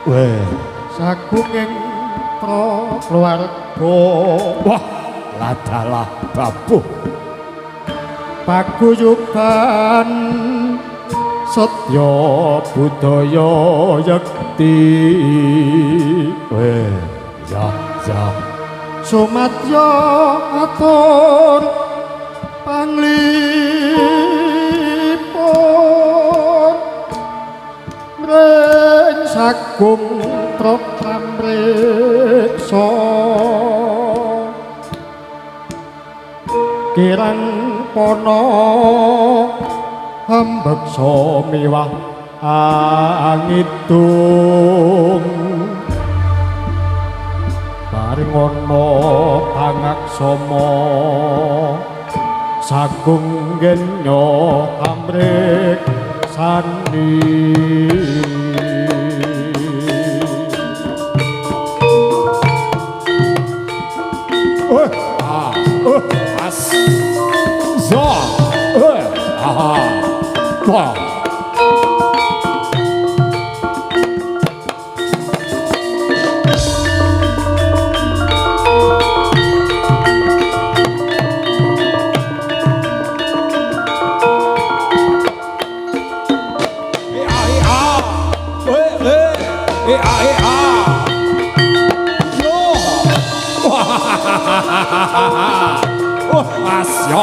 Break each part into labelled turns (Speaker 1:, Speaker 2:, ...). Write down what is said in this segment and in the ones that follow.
Speaker 1: Weh, sagunging keluarga. Wah, ladalah babuh. Paguyuban setya budaya yekti. Weh, ya. Sumadya atur panglipur mring sagung program reksa kirang pono hambeksa miwah angidung bareng ana pangaksama sagung genya amrik sani as zo aha wah Mas yo,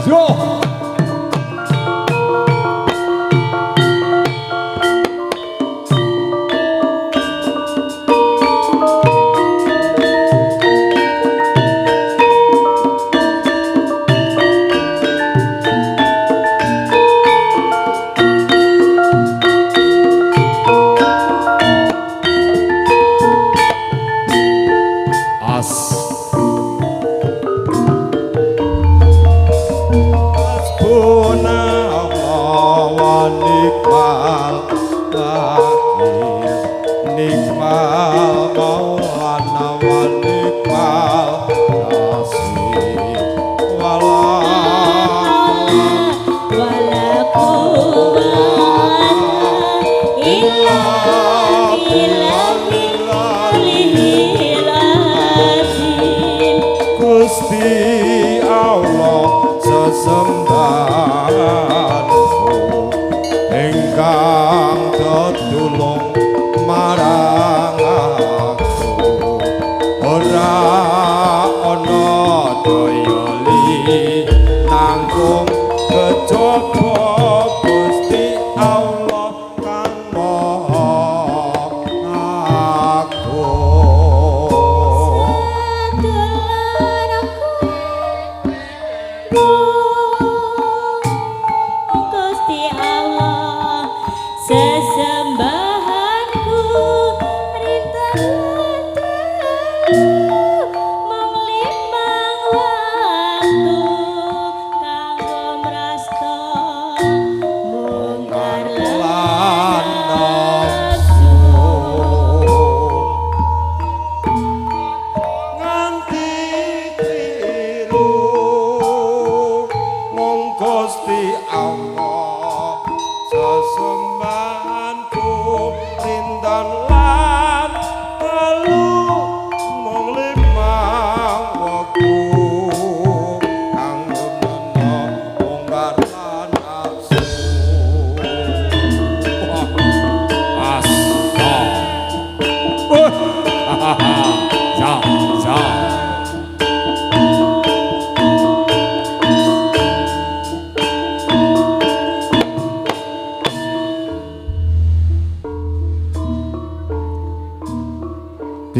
Speaker 1: yo.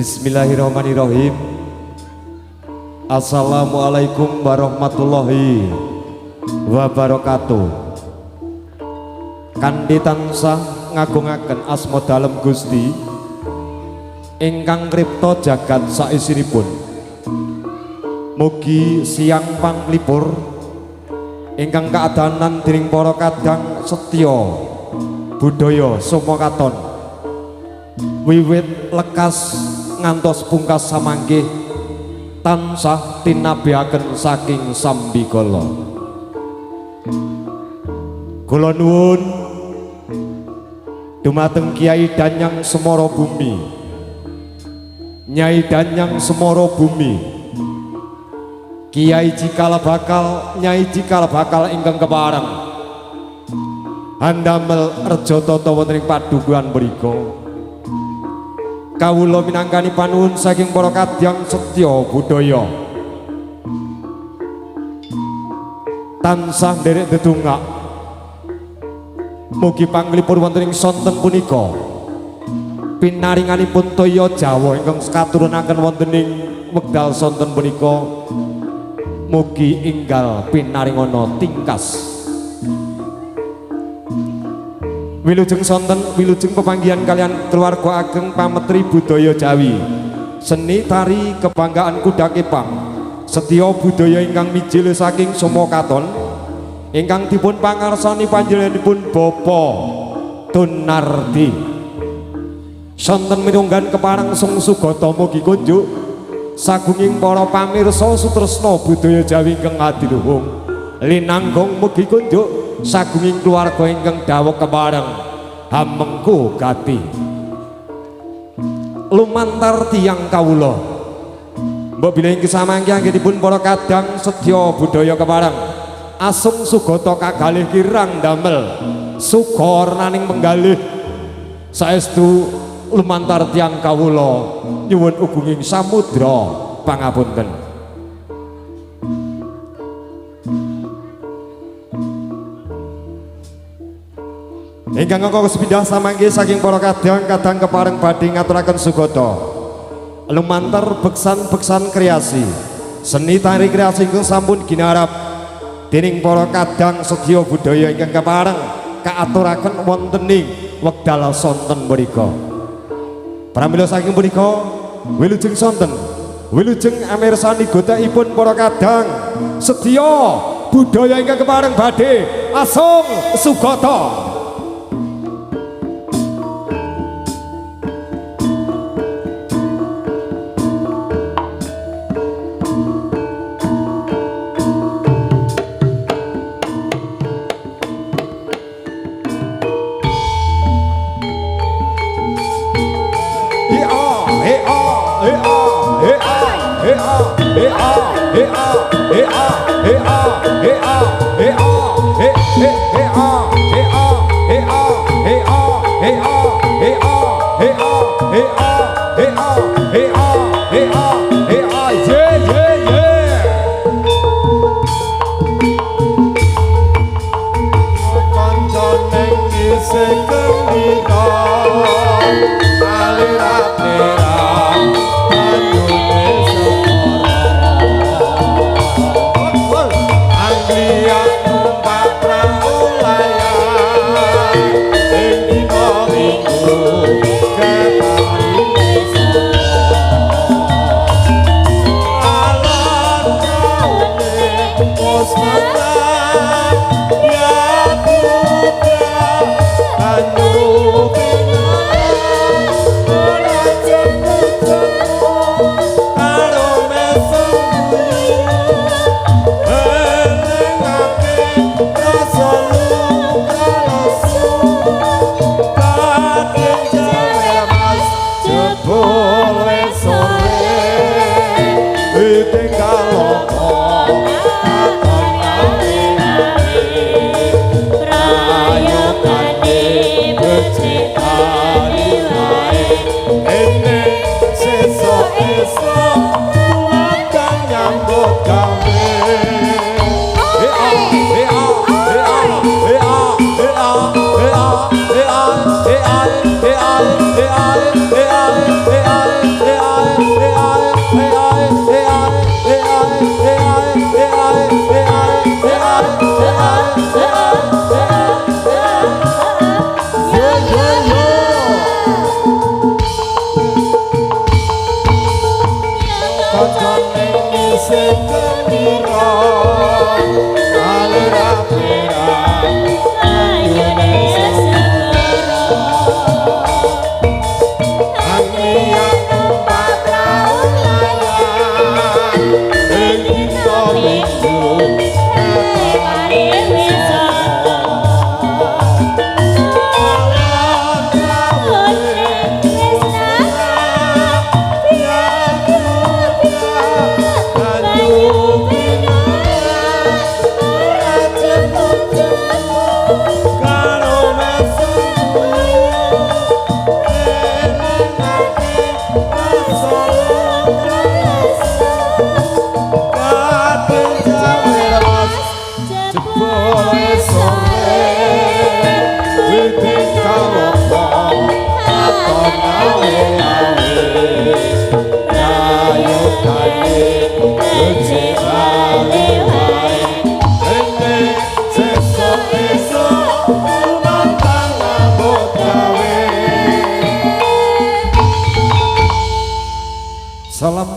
Speaker 2: Bismillahirrahmanirrahim. Assalamualaikum warahmatullahi wabarakatuh. Kanthi tansah ngagungaken asma dalem Gusti ingkang ngripta jagat saisinipun. Mugi siang panglipur ingkang kaadanan dening para kadang setya budaya sumakaton wiwit lekas ngantos pungkas samanggih tansah tinabihaken saking sambikala. Kula nuwun dumateng Kiai Danyang Semoro Bumi, Nyai Danyang Semoro Bumi, Kiai Cikal Bakal, Nyai Cikal Bakal ingkang kepareng andamel reja tata wonten ing padukuhan mriku. Kawula minangkani panuwun saking para kadang setya budaya tansah nderek ndedongak mugi panglipur wonten ing sonten punika pinaringanipun toya Jawa ingkang katurunaken wonten ing wekdal sonten punika mugi inggal pinaringana tingkas. Wilujeng sonten, wilujeng pepanggihan kalian keluarga ageng pametri budaya Jawi, seni tari kebanggaan kuda kepang, setya budaya ingkang mijil saking Somo Katon, ingkang dipun pangarsani panjenenganipun Bapa Tunardi. Sonten minunggan kepareng Sung Sugata mugi kunjuk sagunging para pamirsa sutresna budaya Jawi ingkang adiluhung linanggong mugi kunjuk sagunging keluarga ingkang dawuh kepareng hamengku gati lumantar tiyang kawula mbok bilih kesamangke anggenipun para kadang sedya budaya kepareng asung sugata kagalih kirang damel suga renaning penggalih saestu lumantar tiyang kawula nyuwun ugunging samudra pangapunten. Ingkang angka sepindah samangke saking para kadang kepareng badhe ngaturaken sugata lumantar beksan-beksan kreasi seni tari kreasi ingkang sampun ginarap dening para kadang sedya budaya ingkang kepareng kaaturaken wonten ing wekdal sonten mriku. Pramila saking punika wilujeng sonten wilujeng amirsani gotekipun para kadang sedya budaya ingkang kepareng badhe asung sugata.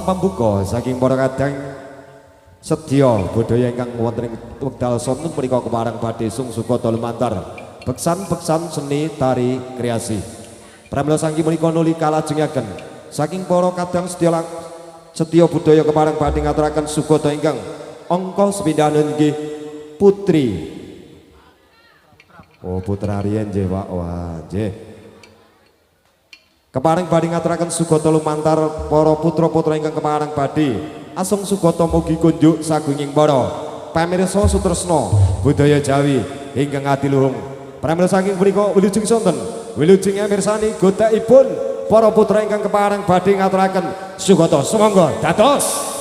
Speaker 2: Salam pambuka saking para kadang sedya budaya ingkang wonten ing wekdal sonten punika kepareng badhe sungsukata lumantar beksan-beksan seni tari kreasi. Pramila saking punika nuli kalajengaken saking para kadang sedya budaya kepareng badhe ngaturaken sukata ingkang angka sepindhahan nggih putri. Oh putra riyen nggih Pak. Wah nggih. Kepareng badhe ngaturaken sugata lumantar para putra-putra ingkang kepareng badhe asung sugata mugi kunjuk sagunging para pamirsa sutresna budaya Jawi ingkang adiluhung. Pramila saking punika wilujeng sonten wilujeng mirsani godhakipun para putra ingkang kepareng badhe ngaturaken sugata. Sumangga dados.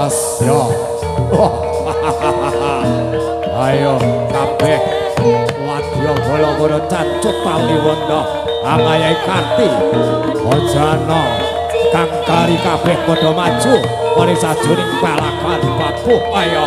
Speaker 1: Asya. Ayo kabeh wadya bala-bala cancut paliwonda angayai karti ojana kang kari kabeh padha maju ora sajroning palakan babuh. Ayo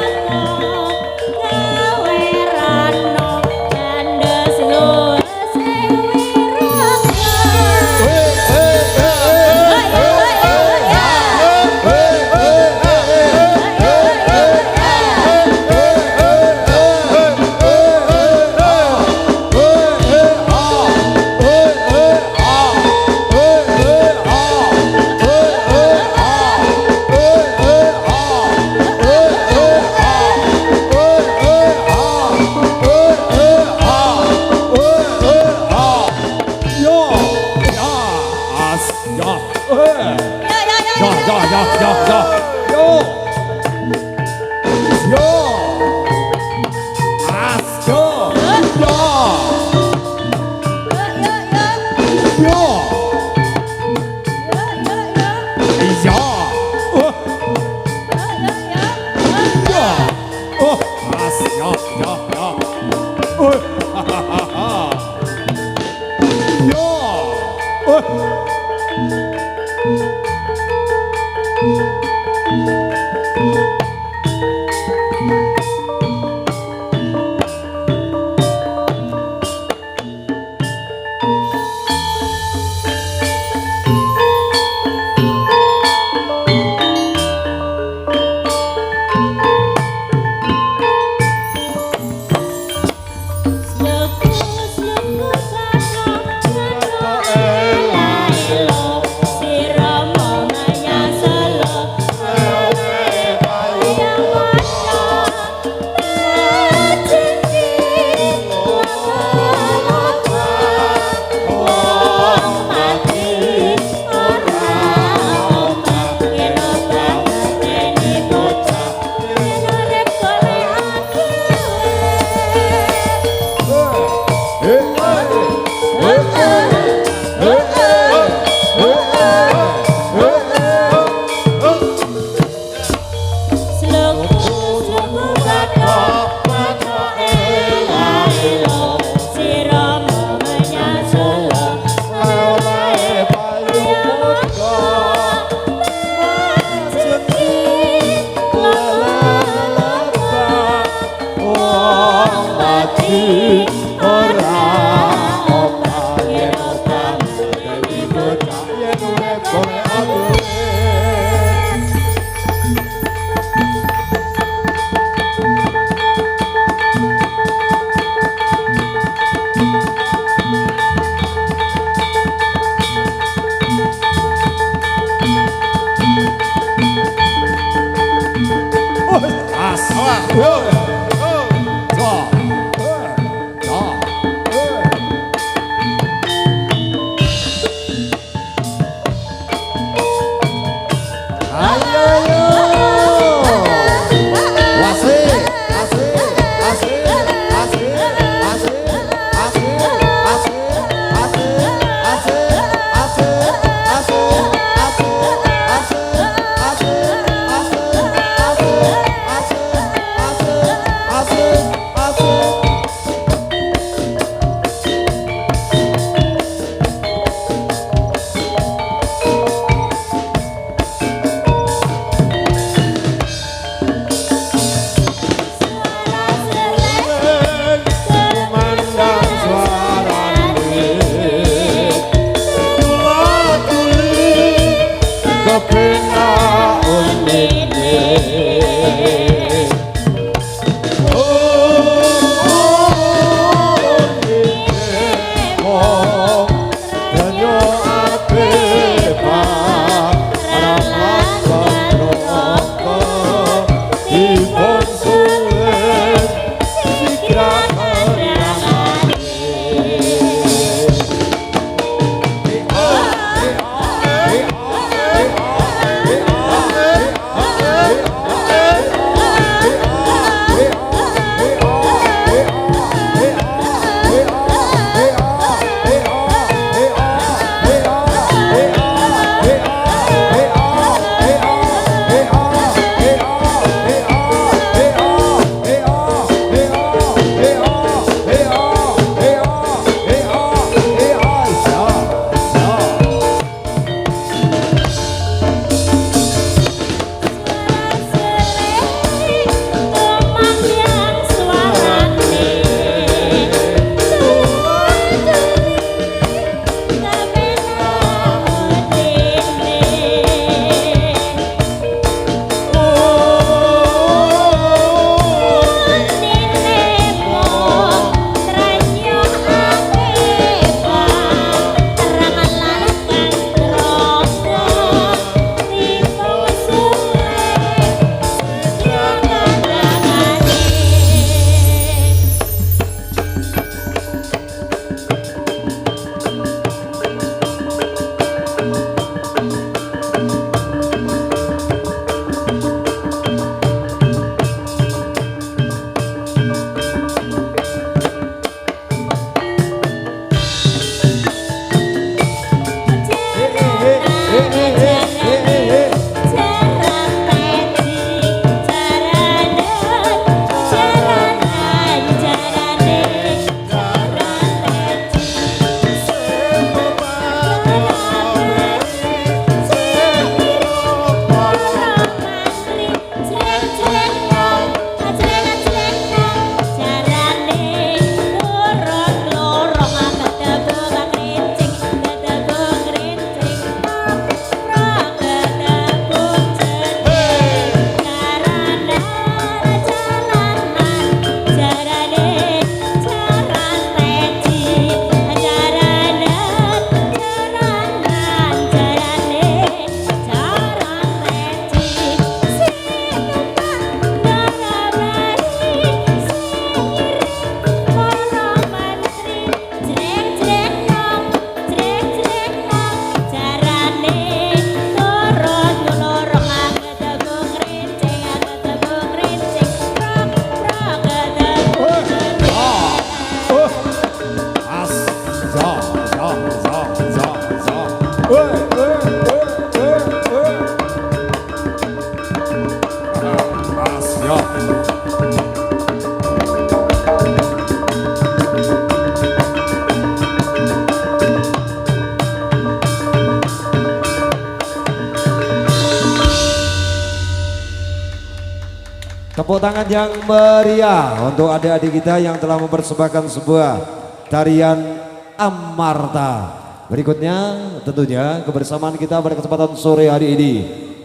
Speaker 2: Tepuk tangan yang meriah untuk adik-adik kita yang telah mempersembahkan sebuah tarian Amarta. Berikutnya tentunya kebersamaan kita pada kesempatan sore hari ini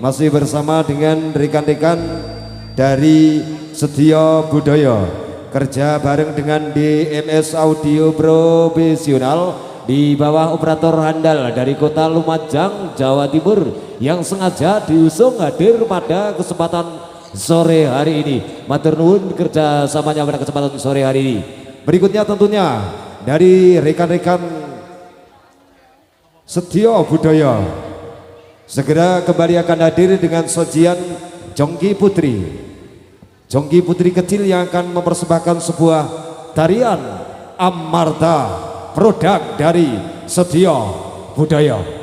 Speaker 2: masih bersama dengan rekan-rekan dari Setia Budaya, kerja bareng dengan DMS Audio Profesional di bawah operator handal dari kota Lumajang, Jawa Timur yang sengaja diusung hadir pada kesempatan sore hari ini. Matur nuwun kerjasamanya pada kesempatan sore hari ini. Berikutnya tentunya dari rekan-rekan Setia Budaya segera kembali akan hadir dengan sajian Jongki Putri. Jongki Putri kecil yang akan mempersembahkan sebuah tarian Amarta, produk dari Setia Budaya.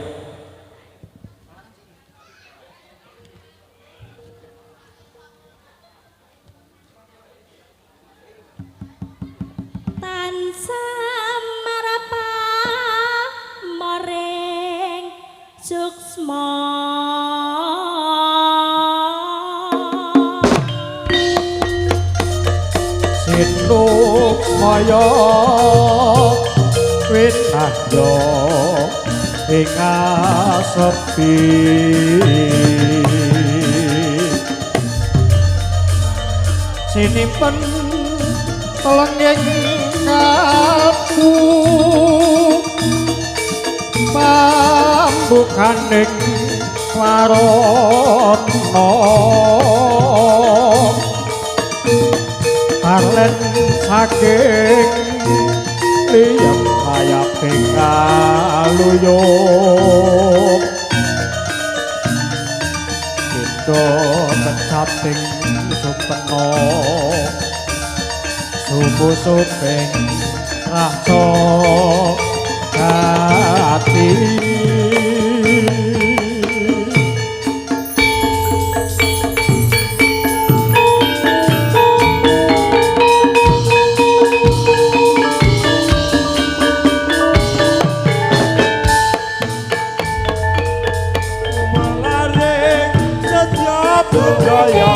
Speaker 3: Suksma
Speaker 1: Sinuk maya winahyo ing sepi sinimpen telenging kalbu pambukaning warana arlen saking liyem kayaping kaluyuk Indo kecating supeno subu-suping rasa hati melaring Setia Budaya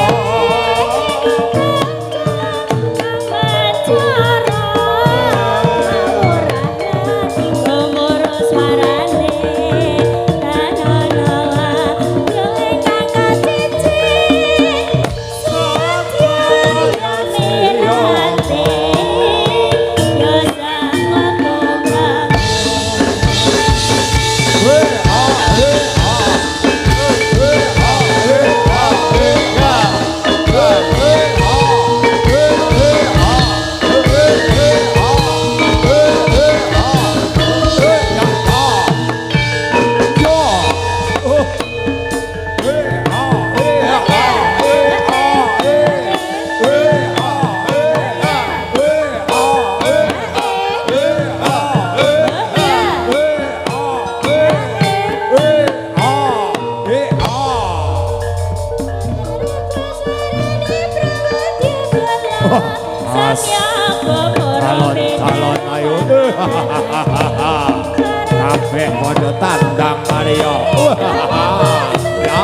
Speaker 1: calon ayo kabeh padha tandang Mario ya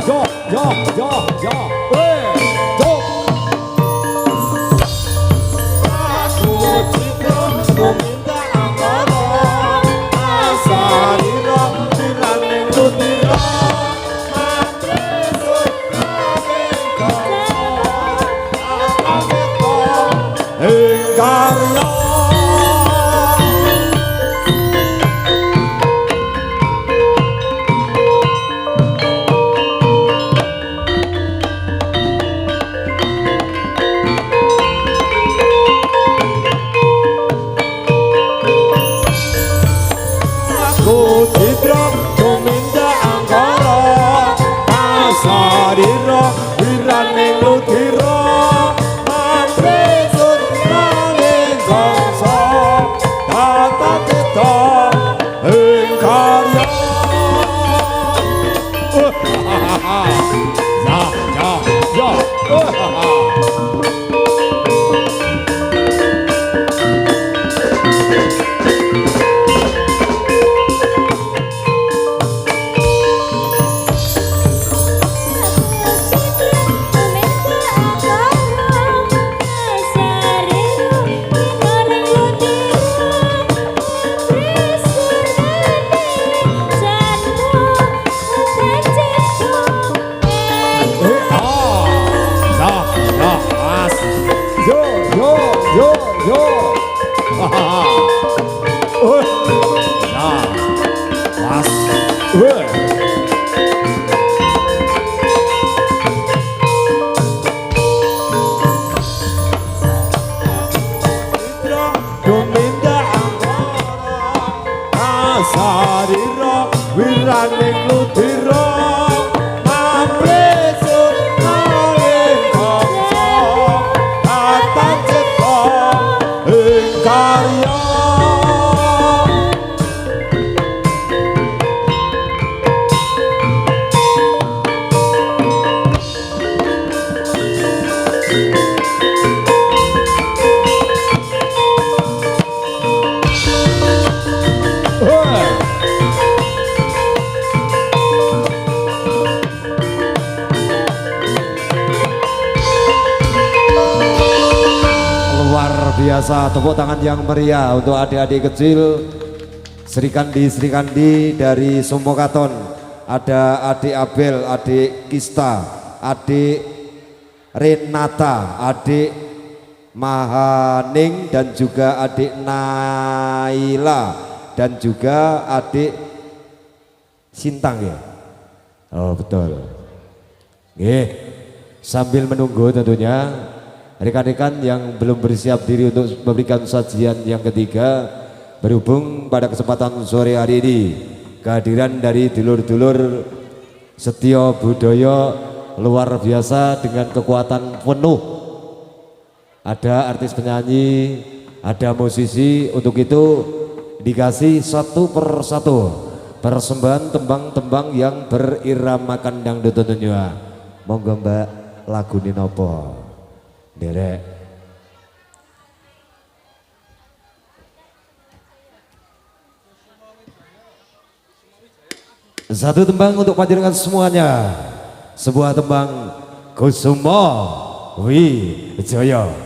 Speaker 1: yo, yo, yo, yo, yo. Aku cinta meminta angkara, asarira dirane lutira, matresur kaweka, akakeko karya. Citra tuminda angkara asarira wirane lutira matresur nanging gangsa tata cita ing karya ya sarira wirane lutira mampresur nanging gangsa tata cita ing karya. Biasa tepuk tangan yang meriah untuk adik-adik kecil Sri Kandi dari Sumokaton, ada adik Abel, adik Kista, adik Renata, adik Mahaning dan juga adik Naila dan juga adik Sintang ya. Oh betul. Nggih, sambil menunggu tentunya rekan-rekan yang belum bersiap diri untuk memberikan sajian yang ketiga, berhubung pada kesempatan sore hari ini kehadiran dari dulur-dulur Setio Budaya luar biasa dengan kekuatan penuh. Ada artis penyanyi, ada musisi, untuk itu dikasih satu per satu persembahan tembang-tembang yang beriramakan dangdut tentunya. Monggo Mbak, lagu ini nopo? Derek. Satu tembang untuk panjenengan semuanya. Sebuah tembang Kusumo Wijaya.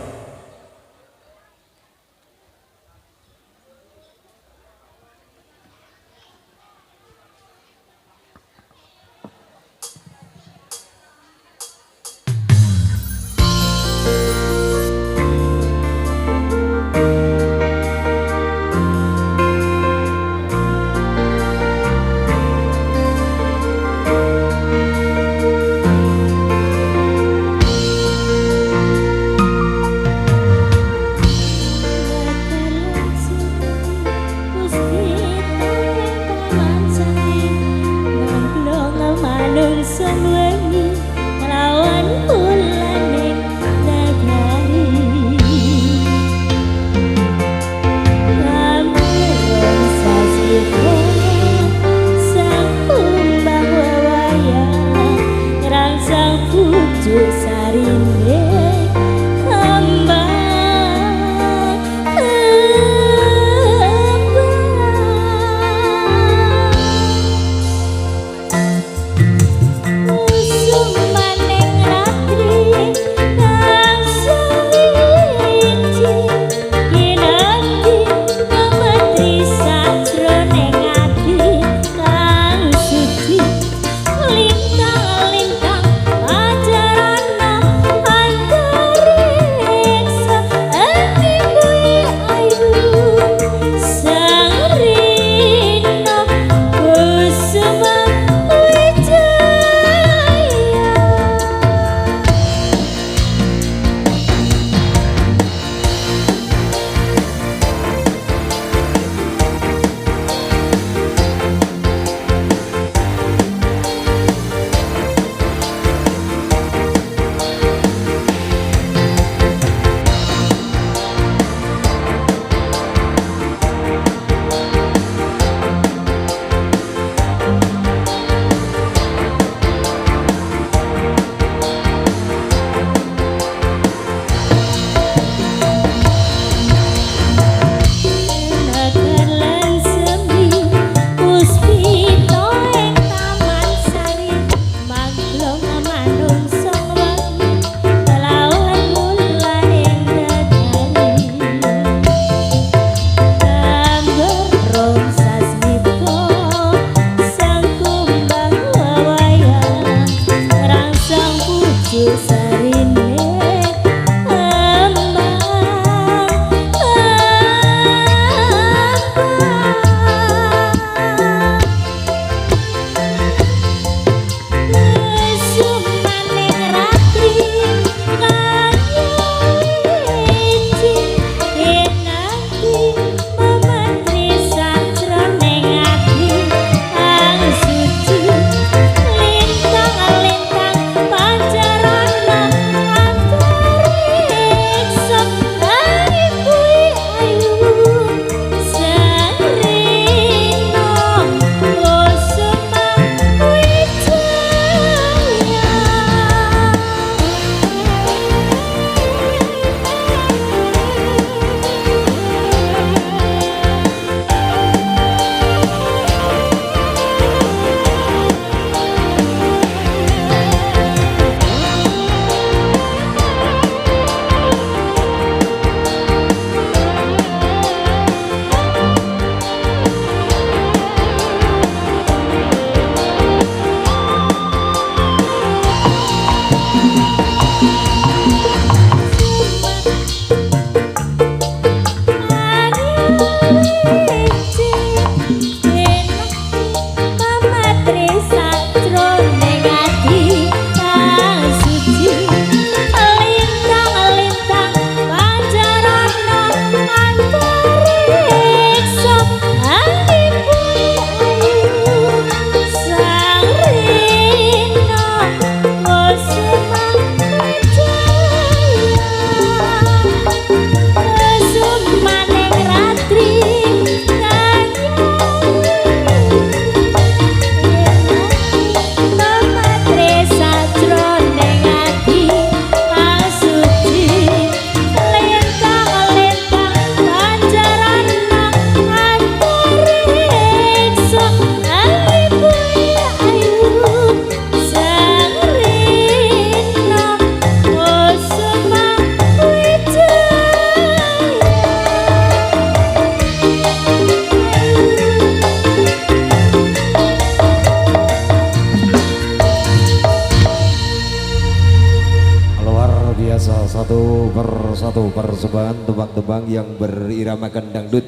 Speaker 1: satu persembahan tembang-tembang yang beriramakan dangdut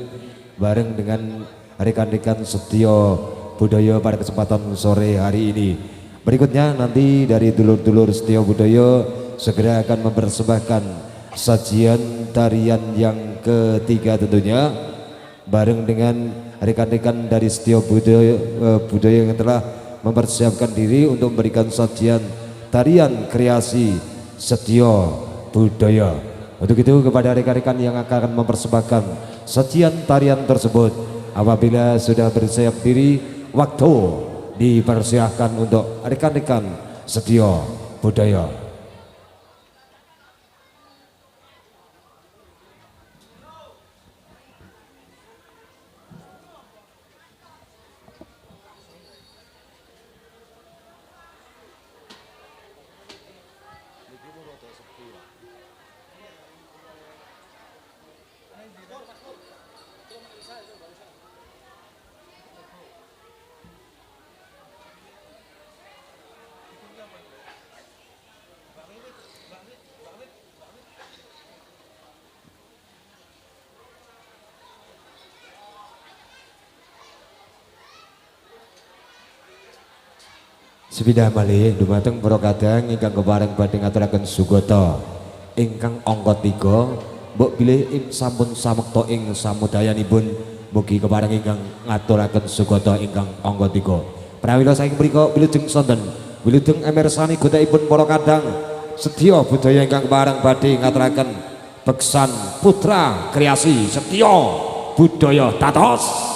Speaker 1: bareng dengan rekan-rekan Setio Budaya pada kesempatan sore hari ini. Berikutnya nanti dari dulur-dulur Setio Budaya segera akan mempersembahkan sajian tarian yang ketiga tentunya bareng dengan rekan-rekan dari Setio Budaya yang telah mempersiapkan diri untuk memberikan sajian tarian kreasi Setio Budaya. Untuk itu kepada rekan-rekan yang akan mempersembahkan sajian tarian tersebut, apabila sudah bersiap diri, waktu dipersiapkan untuk rekan-rekan Setio Budaya. Sepidah malih dumateng para kadang ingkang kepareng badhe ngaturaken sugata ingkang angka 3, mbok bilih ing sampun samekta ing samudayanipun mugi kepareng ingkang ngaturaken sugata ingkang angka 3. Pramila saking mriku wilujeng sonten wilujeng emirsani godhaipun para kadang Setio Budaya ingkang kepareng badhe ngaturaken beksan putra kreasi Setio Budaya Dados.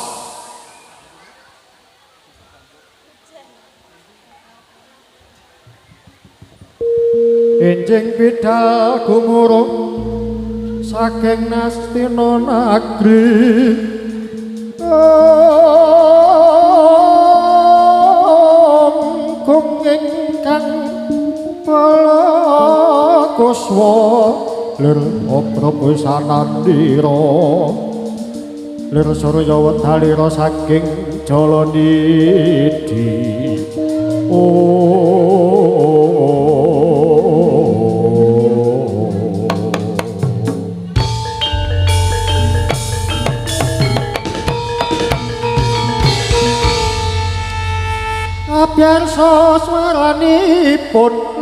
Speaker 3: Enjing bidal gumurung saking Nastina Nagri kung ingkang palakuswa lir Prabu Sanandira lir Surya Wedalira saking Jalanidi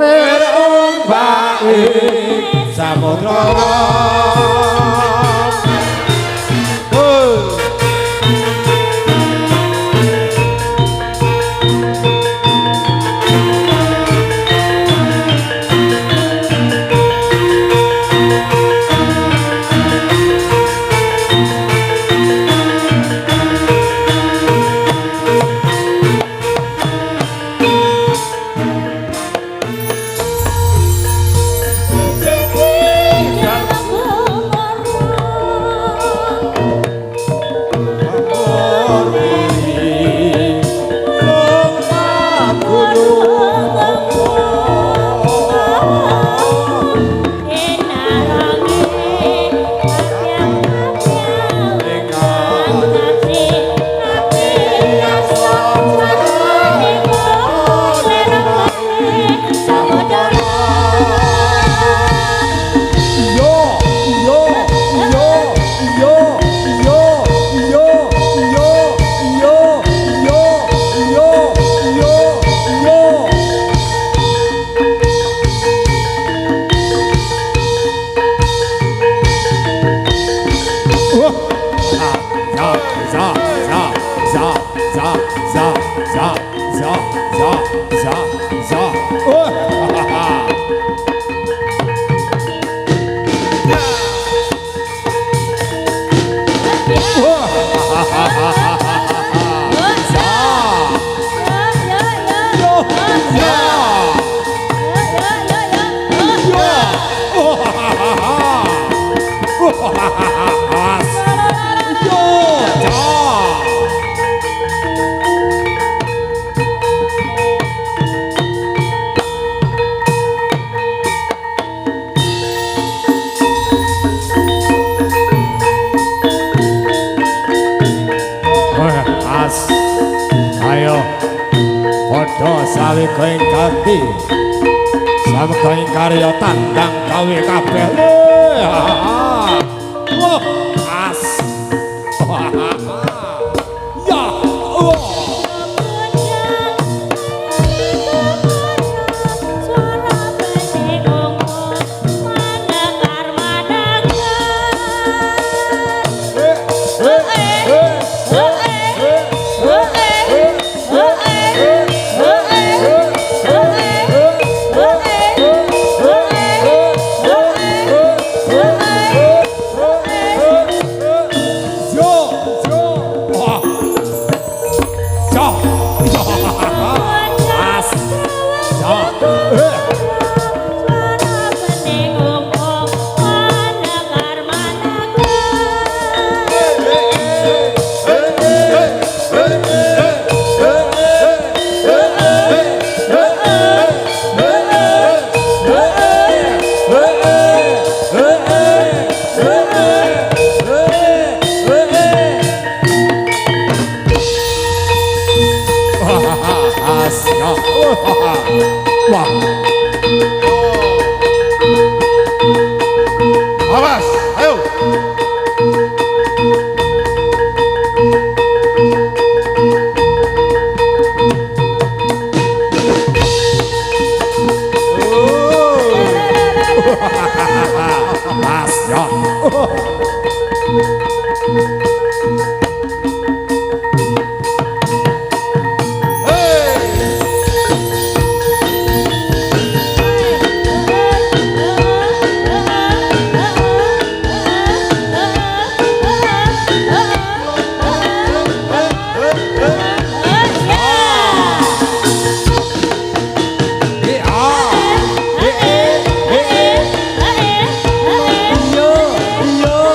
Speaker 3: lir
Speaker 2: ombake samudra samekaing karya tandang gawe kabeh as ya
Speaker 3: awas ayo
Speaker 2: mas ya
Speaker 3: yo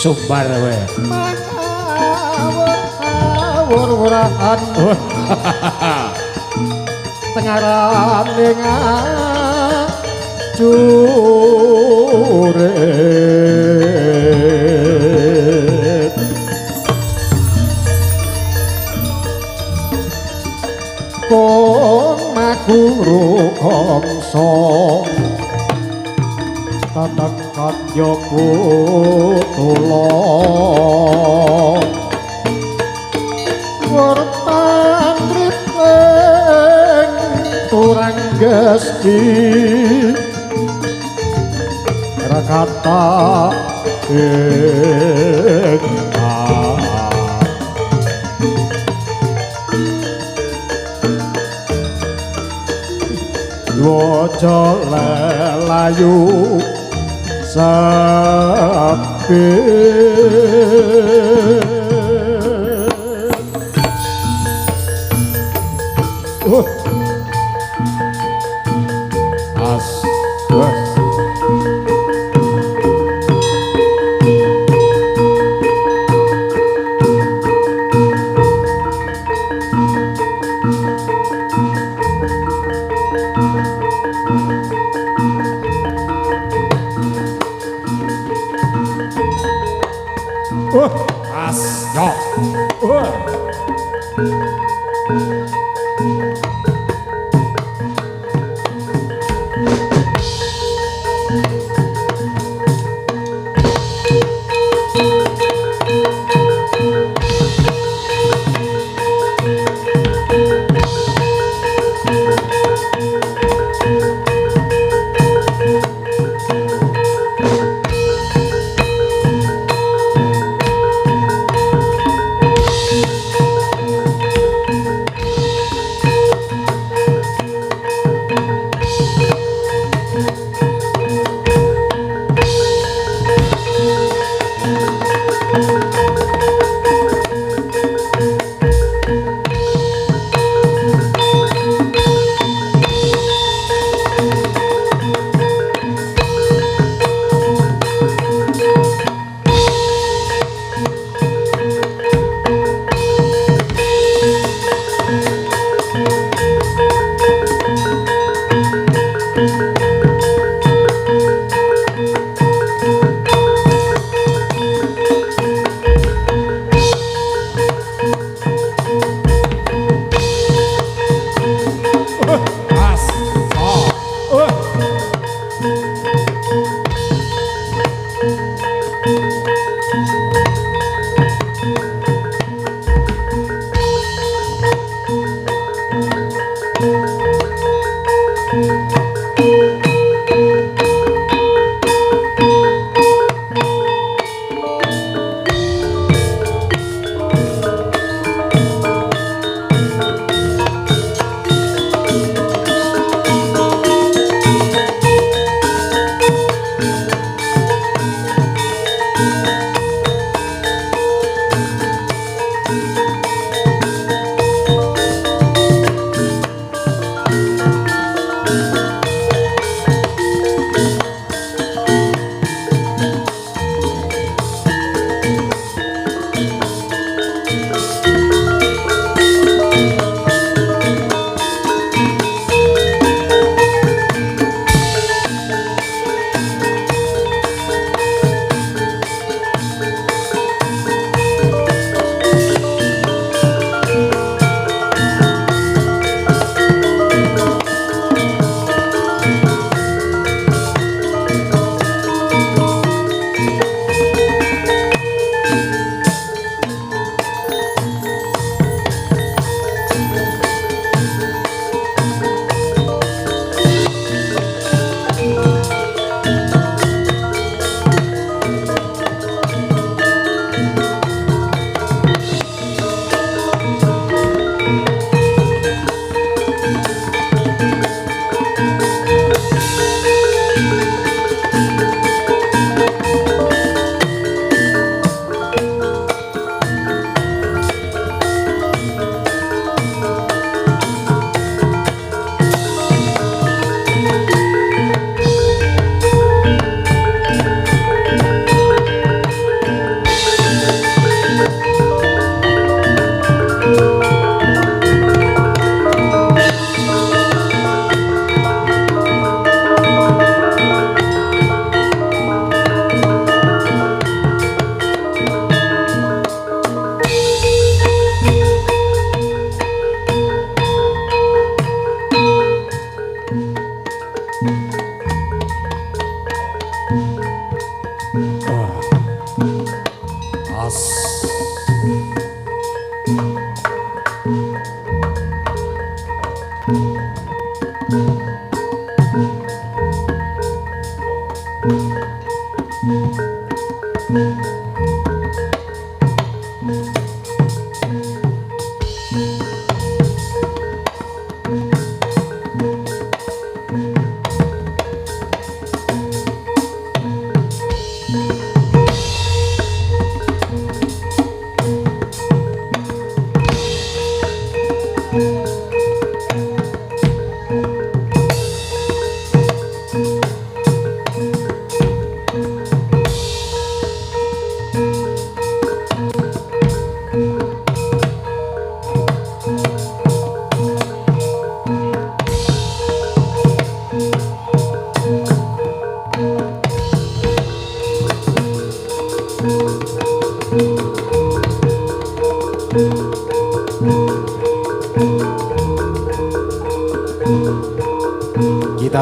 Speaker 2: Sumbar we.
Speaker 4: Mawur-wuran tengaran ning juret kong maguru kongso tatak yoku tulong Gusti rakata Wojo lelayu sapi as
Speaker 2: yo.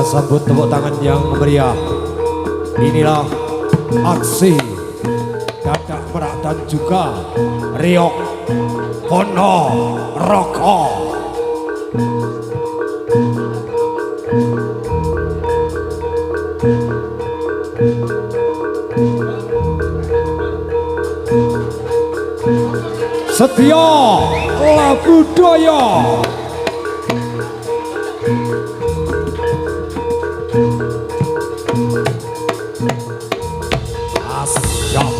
Speaker 2: Kita sambut tepuk tangan yang meriah. Inilah aksi Dadak Merak dan juga Riok Ponorogo. Setia Labudaya. Asyap.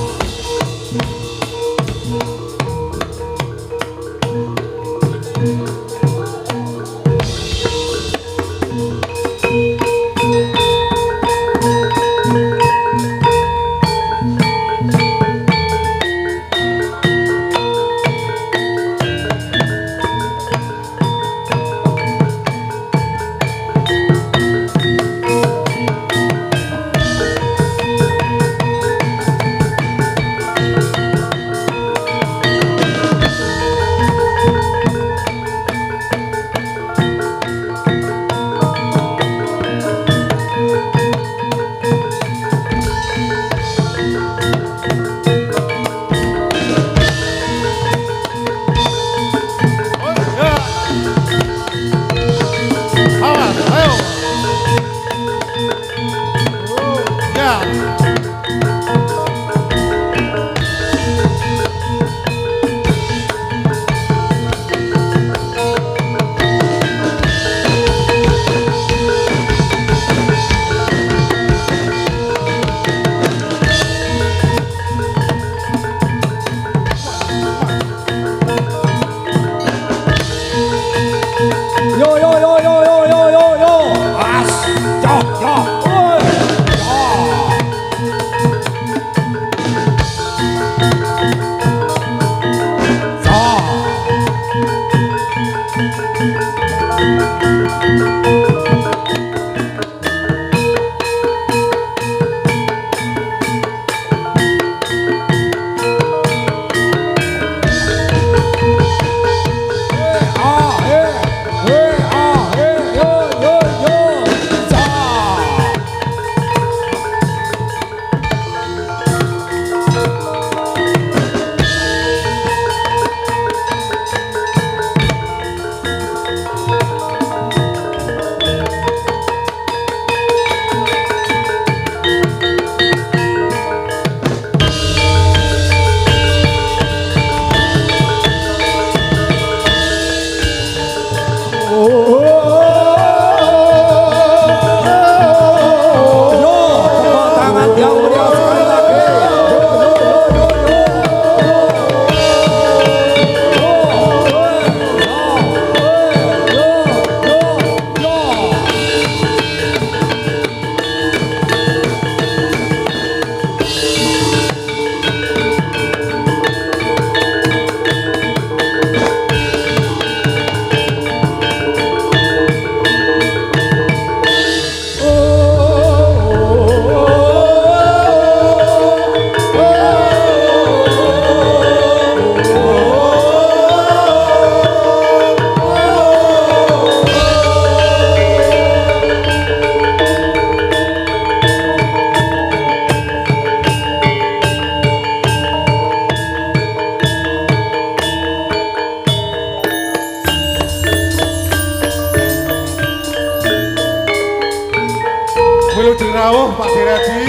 Speaker 3: Wilujeng rawuh Pak Diraji.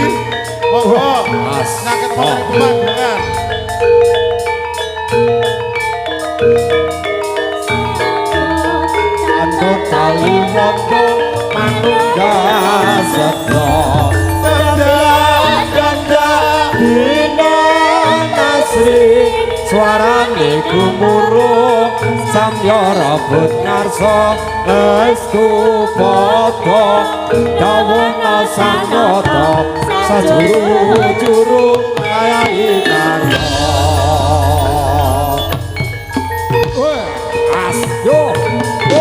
Speaker 3: Monggo nangket wonten pemandangan.
Speaker 2: Andut tali wondo manunggal setya. Danda dina nasri suarane gumuruh samya rebut ngarsa estu padha dawana sanyata sajuru-juru ayahi karya. As yo yo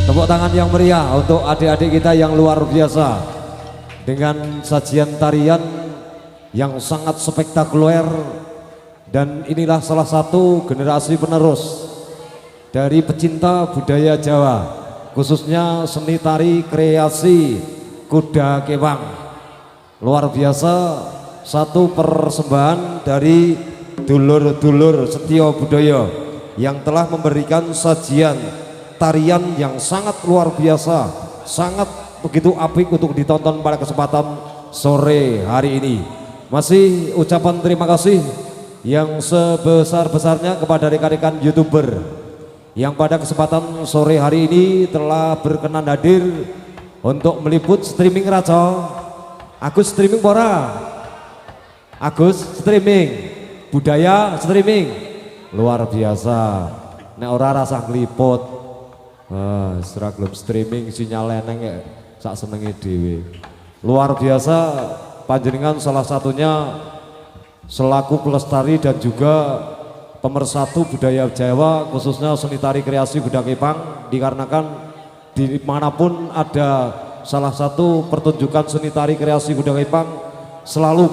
Speaker 1: Tepuk tangan yang meriah untuk adik-adik kita yang luar biasa dengan sajian tarian yang sangat spektakuler, dan inilah salah satu generasi penerus dari pecinta budaya Jawa, khususnya seni tari kreasi kuda kepang. Luar biasa, satu persembahan dari dulur-dulur Setio Budaya yang telah memberikan sajian tarian yang sangat luar biasa, sangat begitu apik untuk ditonton pada kesempatan sore hari ini. Masih ucapan terima kasih yang sebesar-besarnya kepada rekan-rekan YouTuber yang pada kesempatan sore hari ini telah berkenan hadir untuk meliput streaming Raja. Agus streaming pora? Agus streaming, budaya streaming, luar biasa. Nek ora rasa ngliput. Seragam streaming sinyal eneng ya, sak senenge dhewe. Luar biasa, panjenengan salah satunya selaku pelestari dan juga pemersatu budaya Jawa, khususnya seni tari kreasi kuda kepang, dikarenakan dimanapun ada salah satu pertunjukan seni tari kreasi kuda kepang, selalu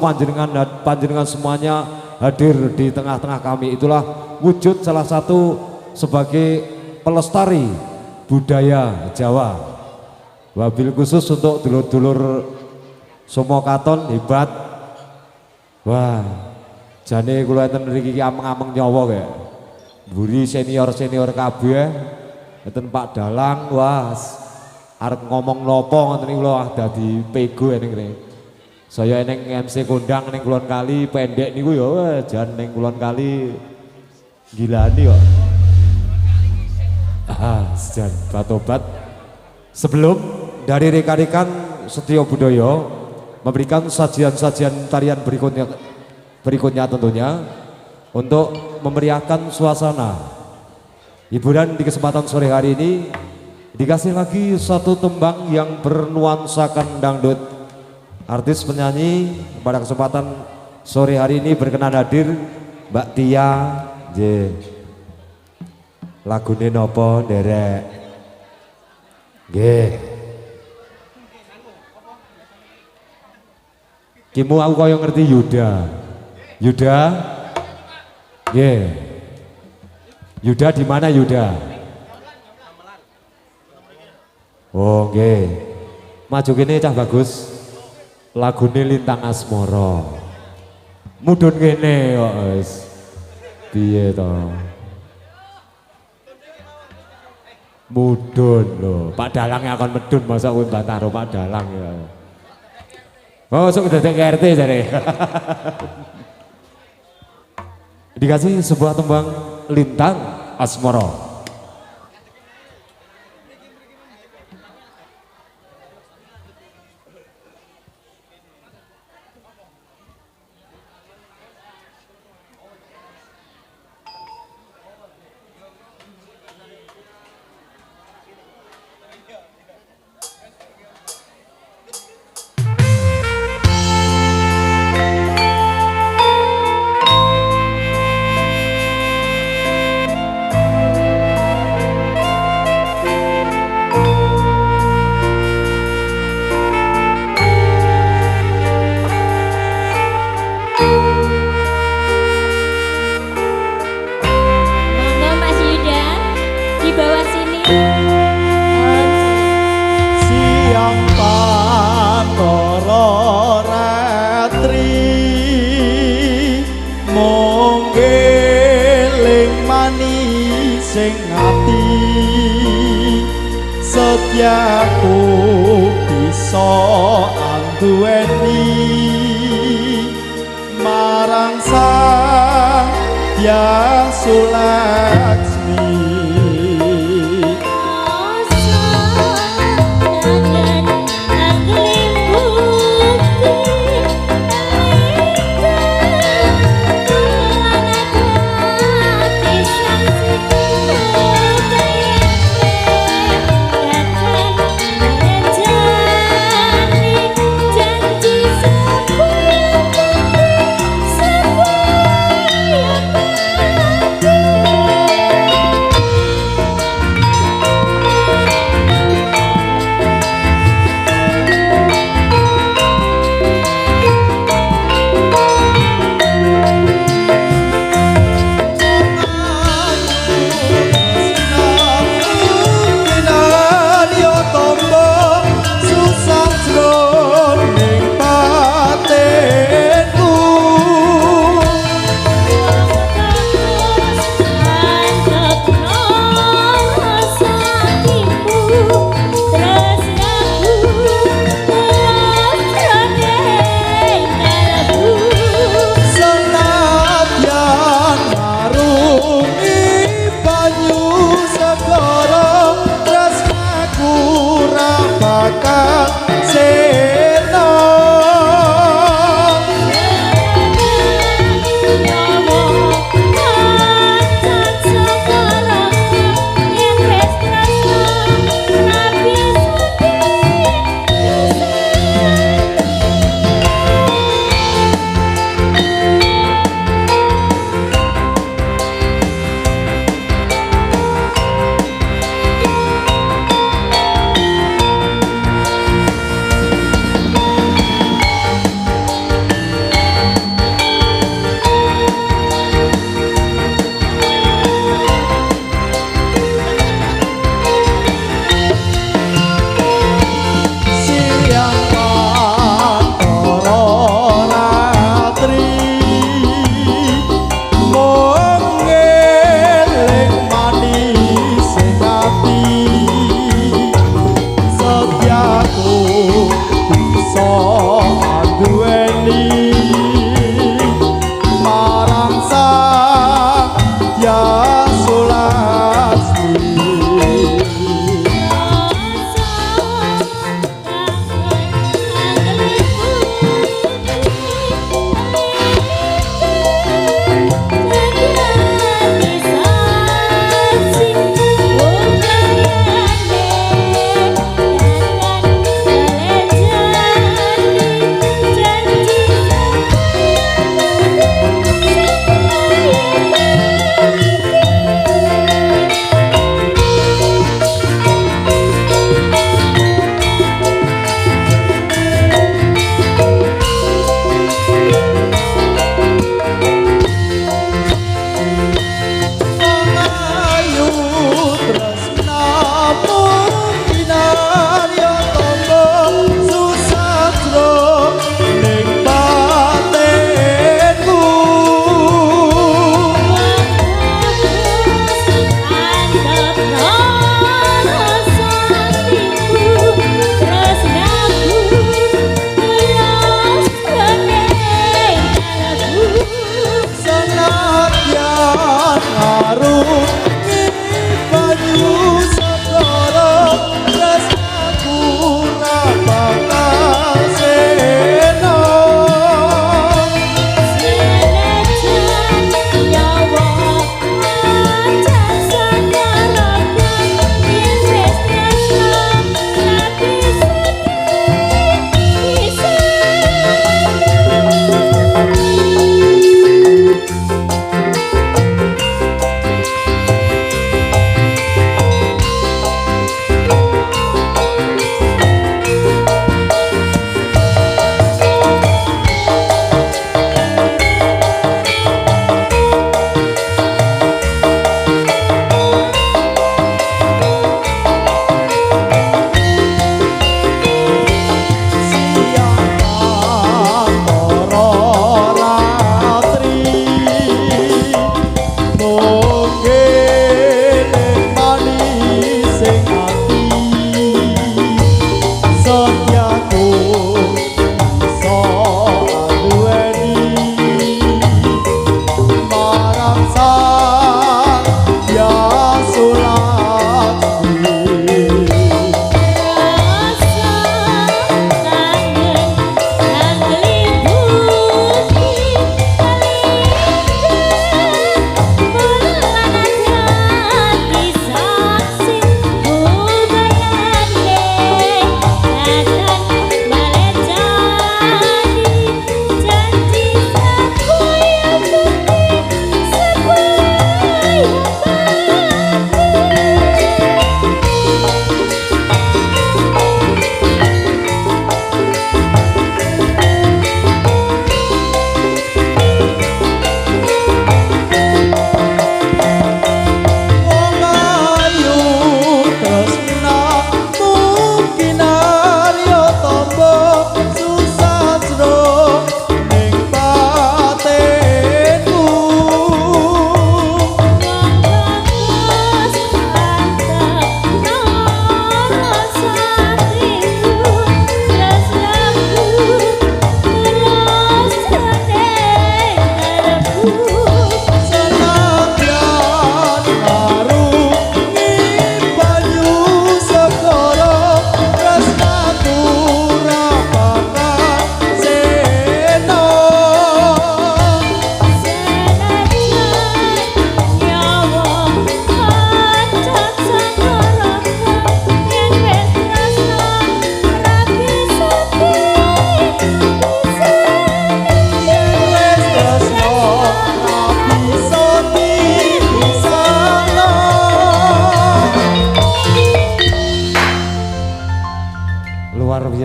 Speaker 1: panjenengan semuanya hadir di tengah-tengah kami. Itulah wujud salah satu sebagai pelestari budaya Jawa. Wabil khusus untuk dulur-dulur Somokaton hebat. Wah, jane kula enten mriki ameng-ameng nyawa kayak mburi senior-senior kabeh. Enten Pak Dalang, wah arep ngomong nopo ngoten niku lho, dadi pego ning kene. Saya ning MC kondang ning Kulon Kali pendek niku ya jan ning Kulon Kali gilani kok. Sejan batobat. Sebelum dari rekan-rekan Setio Budaya memberikan sajian-sajian tarian berikutnya tentunya untuk memeriahkan suasana hiburan di kesempatan sore hari ini, dikasih lagi satu tembang yang bernuansakan dangdut. Artis penyanyi pada kesempatan sore hari ini berkenan hadir Mbak Tia J. Lagune nopo nderek? Nggih. Kimu aku kaya ngerti Yuda. Yuda? Nggih.
Speaker 2: Yuda di mana Yuda? Oh nggih. Maju kene cah bagus. Lagune Lintang Asmara. Mudhun kene kok wis. Piye to? Mudhun lho. Pak Dalang akan medun masa kowe bantah karo Pak Dalang ya. Oh, sok dadek RT jare. Dikasih sebuah tembang Lintang Asmara.
Speaker 4: sing ati setiaku bisa anduweni marang sang Hyang Sulaksmi.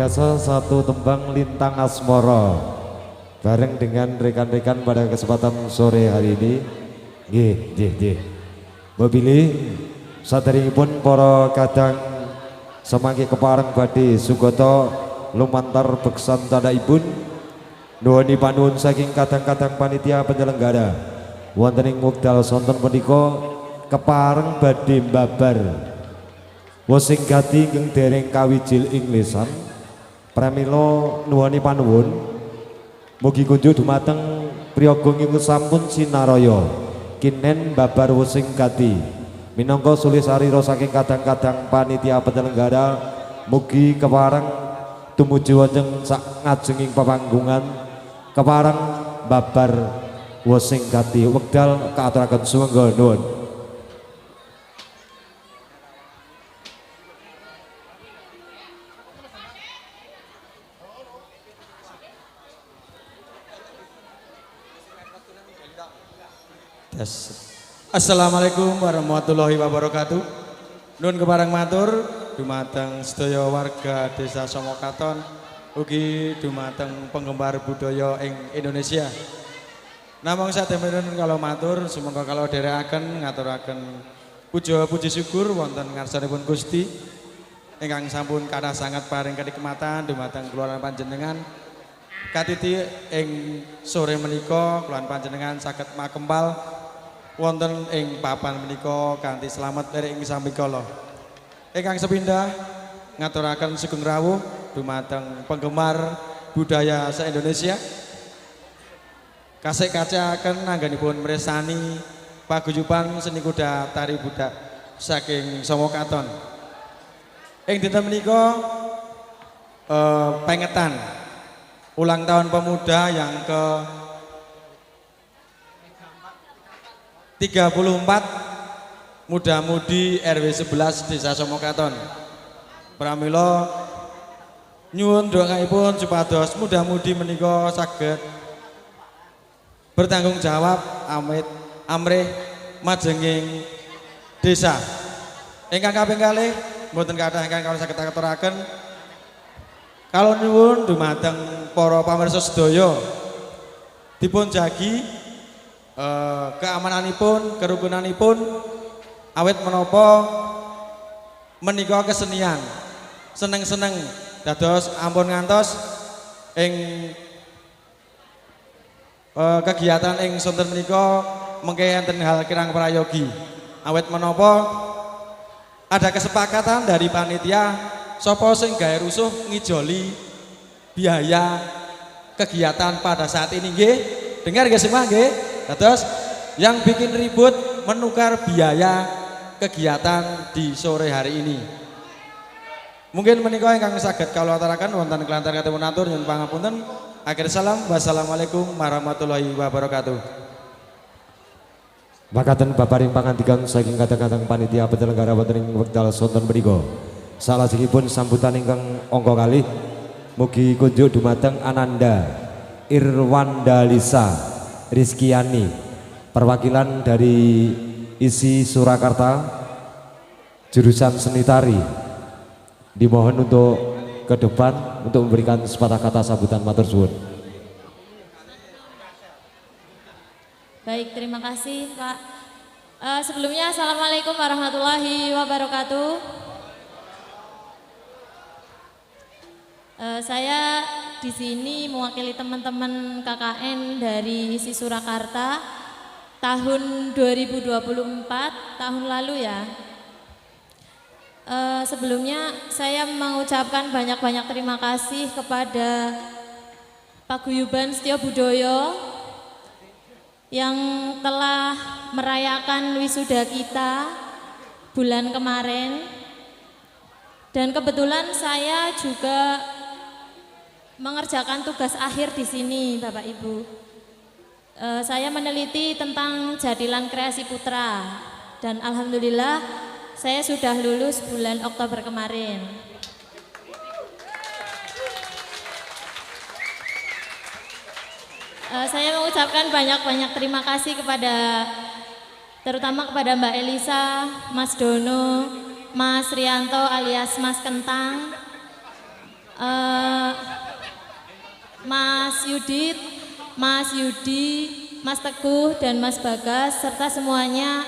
Speaker 2: biasa satu tembang Lintang Asmoro bareng dengan rekan-rekan pada kesempatan sore hari ini. Nggih. Mbok saderengipun para kadang semangke kepareng badhe sugata lumantar beksan tandhaipun nuwuni panuwun saking kadang-kadang panitia penyelenggara wonten ing wekdal sonten punika kepareng badhe mbabar wosing gati ingkang dereng kawijil ing lisan pramila nuwuni panuwun mugi kunjuk dumateng priyaga ingkang sampun sinaraya kinen babar wosing gati minangka sulisarira saking kadang-kadang panitia penyelenggara mugi kepareng tumuju wonten sak ngajenging pepanggungan kepareng babar wosing gati wekdal kaaturaken sumangga nuwun.
Speaker 4: Assalamualaikum warahmatullahi wabarakatuh. Nun kepareng matur dumateng sedaya warga Desa Somokaton ugi dumateng penggemar budaya ing Indonesia. Namung satemene kalau matur sumangga kalau dherekaken ngaturaken puja puji syukur wonten ngarsanipun Gusti ingkang sampun kathah sanget paring kenikmatan dumateng kula panjenengan. Katiti ing sore menika kula panjenengan saged makempal wonten ing papan menika kanthi slamet dari ing sambikala. Ingkang sepindah ngaturaken sugeng rawuh dumateng penggemar budaya se-Indonesia. Kasih kacaken anggenipun mresani paguyuban seni kuda tari budak saking Somokaton. Ing dinten menika pengetan ulang tahun pemuda yang ke 34 muda-mudi RW 11 Desa Somokaton. Pramila nyuwun doaipun supados muda-mudi menika saged bertanggung jawab amrih majenging desa. Ingkang kaping kalih mboten kathah ingkang kawula saged aturaken. Kalau nyuwun dumateng para pamirsa sedaya dipun jagi keamananipun, kerukunanipun awet menapa menika kesenian seneng-seneng dados ampun ngantos ing kegiatan ing sonten menika mengke enten hal kirang prayogi awet menapa ada kesepakatan dari panitia sapa sing gawe rusuh ngijoli biaya kegiatan pada saat ini nggih dengar nggih semua nggih. Terus yang bikin ribut menukar biaya kegiatan di sore hari ini. Mungkin menika ingkang saged kawula aturaken wonten kelantar katipun atur nyuwun pangapunten. Akhir salam. Wassalamualaikum warahmatullahi wabarakatuh.
Speaker 2: Makaten baparing pangandikan saking kadang-kadang panitia penyelenggara wonten ing wekdal sonten menika. Salajengipun sambutan ingkang angka kalih mugi kunjuk dumateng Ananda Irwandalisa Rizkiani perwakilan dari isi Surakarta jurusan seni tari dimohon untuk ke depan untuk memberikan sepatah kata sambutan matur suwun.
Speaker 5: Baik, terima kasih Pak. Sebelumnya Assalamualaikum warahmatullahi wabarakatuh. Saya di sini mewakili teman-teman KKN dari isi Surakarta tahun 2024 tahun lalu ya. Sebelumnya saya mengucapkan banyak-banyak terima kasih kepada Paguyuban Setyo Budoyo yang telah merayakan wisuda kita bulan kemarin, dan kebetulan saya juga mengerjakan tugas akhir di sini, Bapak Ibu. Saya meneliti tentang Jadilan Kreasi Putra dan alhamdulillah saya sudah lulus bulan Oktober kemarin. Saya mengucapkan banyak-banyak terima kasih terutama kepada Mbak Elisa, Mas Dono, Mas Rianto alias Mas Kentang, eh, Mas Yudit, Mas Yudi, Mas Teguh dan Mas Bagas serta semuanya.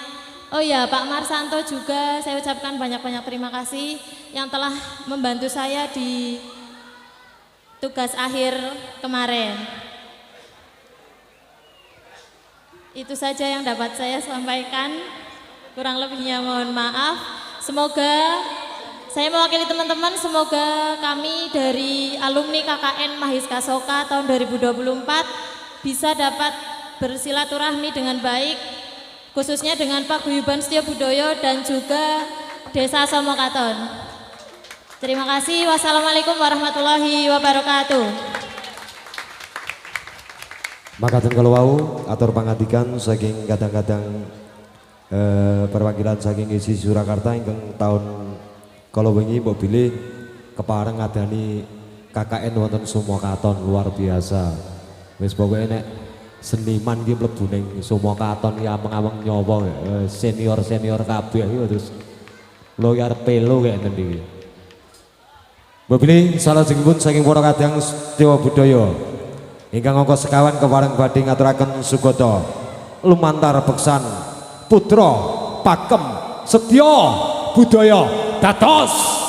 Speaker 5: Oh ya, Pak Marsanto juga saya ucapkan banyak-banyak terima kasih yang telah membantu saya di tugas akhir kemarin. Itu saja yang dapat saya sampaikan. Kurang lebihnya mohon maaf. Semoga saya mewakili teman-teman, semoga kami dari alumni KKN Mahiska Soka tahun 2024 bisa dapat bersilaturahmi dengan baik, khususnya dengan Pak Guyuban Setio Budoyo dan juga Desa Somokaton. Terima kasih. Wassalamualaikum warahmatullahi wabarakatuh.
Speaker 2: Makaten kalau wau atur pangatikan saking kadang-kadang perwakilan saking isi Surakarta ingkang tahun kalau wingi mbok bilih kepareng ngadani KKN wonten Sumokaton luar biasa. Wis pokoke nek seniman iki mlebu ning Sumokaton ya ameng-ameng nyawa senior-senior kabeh iki terus loyar pelo kaya ngene iki. Mbok bilih salajengipun saking para kadang Setio Budoyo ingkang angka sekawan kepareng badhe ngaturaken sugata lumantar beksan putra Pakem Setio Budoyo dados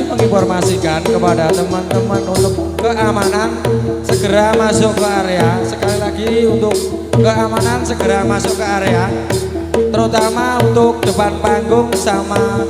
Speaker 4: menginformasikan kepada teman-teman untuk keamanan segera masuk ke area. Sekali lagi untuk keamanan segera masuk ke area, terutama untuk depan panggung sama